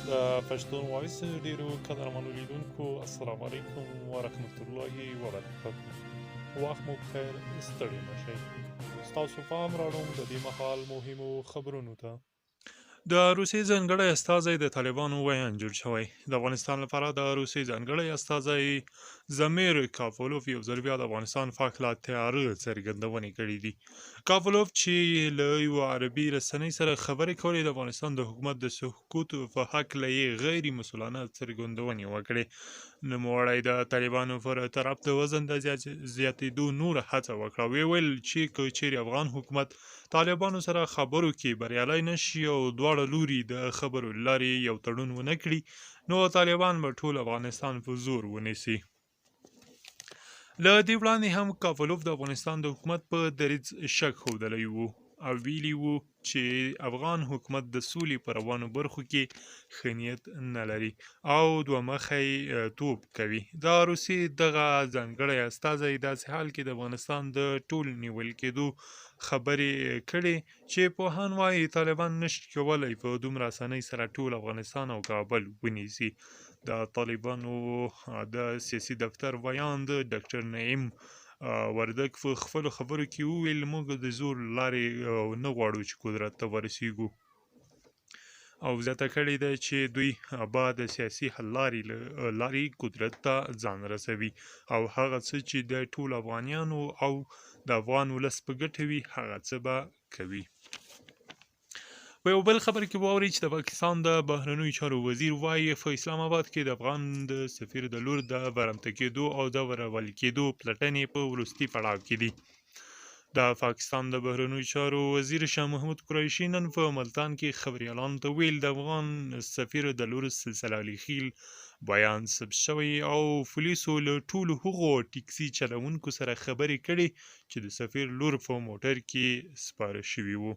د پښتون وایس ډیرو قدرمنو لیدونکو السلام علیکم ورحمت الله وبرکاته. وخت مو بخیر، ستړي مشئ. ستاسو پام راوړم د دې مهال مهمو خبرونو ته. د روسیې ځانګړی استازی د طالبانو ویاند جوړ شوی. د افغانستان لپاره د روسیې ځانګړی استازی زمیر کافولوف یو ځل بیا د افغانستان په هکله تیاره څرګندونې کړې دي. کافولوف چې له یوه عربي رسنۍ سره خبرې کولې، د افغانستان د حکومت د سقوط په هکله یې غیر مسؤلانه څرګندونې وکړې. نوموړی د طالبانو پر طرف د وزن د زیاتېدو نوره هڅه وکړه. ویې ویل چې که چیرې افغان حکومت طالبانو سره خبرو کې بریالی نشي او دواړه لوري د خبرو له لارې یو تړون ونه کړي، نو طالبان به ټول افغانستان په زور ونیسي. له دې وړاندې هم کافولوف د افغانستان د حکومت په دریځ شک ښودلی و او ویلي و چې افغان حکومت د سولې په روانو برخو کې ښه نیت نه لري او دوه مخی توب کوي. د روسیې دغه ځانګړی استازی داسې حال کې د افغانستان د ټول نیول کېدو خبرې کړې چې پوهان وایي طالبان نشي کولی په دومره اسانۍ سره ټول افغانستان او کابل ونیسي. د طالبانو د سیاسي دفتر ویاند ډاکټر نعیم وردګ په خپلو خبرو کې وویل، موږ د زور لارې نه غواړو چې قدرت ته ورسیږو، او زیاته کړې ده چې دوی به د سیاسي حل لارې قدرت ته ځان رسوي او هغه څه چې د ټول افغانیانو او د افغان ولس په ګټه وي هغه څه به کوي. په یو بل خبر کې واورئ چې د پاکستان د بهرنیو چارو وزیر وایي په اسلام آباد کې د افغان د سفیر د لور د برمته کېدو او د ورولي کېدو پلټنې په وروستي پړاو کې دي. د پاکستان د بهرنیو چارو وزیر شاه محمود قریشي نن په ملتان کې خبریالانو ته ویل د افغان سفیر د لور سلسله علیخیل بیان ثبت شوی او پولیسو له ټولو هغو ټیکسي چلوونکو سره خبرې کړې چې د سفیر لور په موټر کې سپاره شوي وو.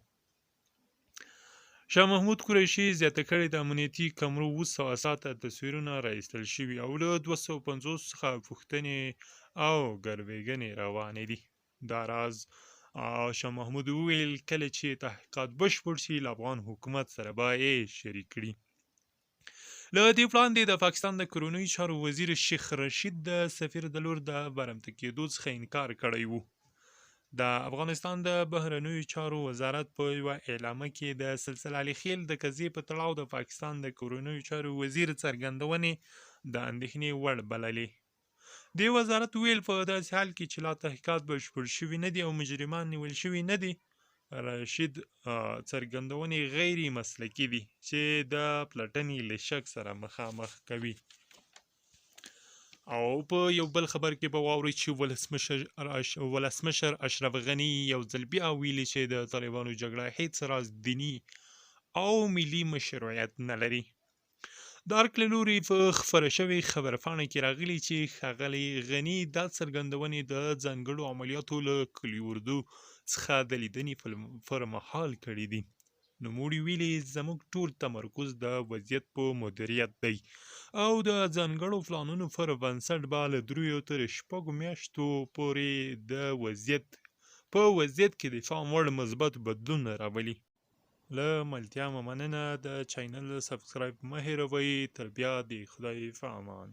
شاه محمود قریشي زیاته کړې د امنیتي کمرو 700 ساعته تصویرونه راایستل شوي او له 250 څخه پوښتنې او ګروېږنې روانې دي. دا راز شاه محمود وویل کله چې تحقیقات بشپړ شي له افغان حکومت سره به یې شریک کړي. له دې وړاندې د پاکستان د کورنیو چارو وزیر شیخ رشید د سفیر د لور د برمته کېدو څخه انکار کړی و. د افغانستان د بهرنیو چارو وزارت په یوه اعلامیه کې د سلسله علیخیل د قضیې په تړاو د پاکستان د کورنیو چارو وزیر څرګندونې د اندېښنې وړ بللې. د وزارت ویل په داسې حال کې چې لا تحقیقات بشپړ شوي نه دي او مجرمان نیول شوي نه دي، رشید څرګندونې غیر مسلکي دي چې د پلټنې له شک سره مخامخ کوي. او په یو بل خبر کې به واورئ چې ولسمشر اشرف غني یو ځل بیا ویلي چې د طالبانو جګړه هیڅ راز دیني او ملي مشروعیت نه لري. د ارګ له لوري په خپره شوې خبرپاڼه کې راغلي چې ښاغلي غني دا څرګندونې د ځانګړو عملیاتو له کلي اردو څخه د لیدنې پر مهال کړي دي. نوموړي ویلي زموږ ټول تمرکز د وضعیت په مدیریت دی او د ځانګړو پلانونو پر بنسټ به له 3 تر 6 میاشتو پورې د وضعیت کې د پام وړ مثبت بدلون راولي. له ملتیا مننه. د چینل سبسکرایب مه هېروئ. تر بیا د خدای په امان.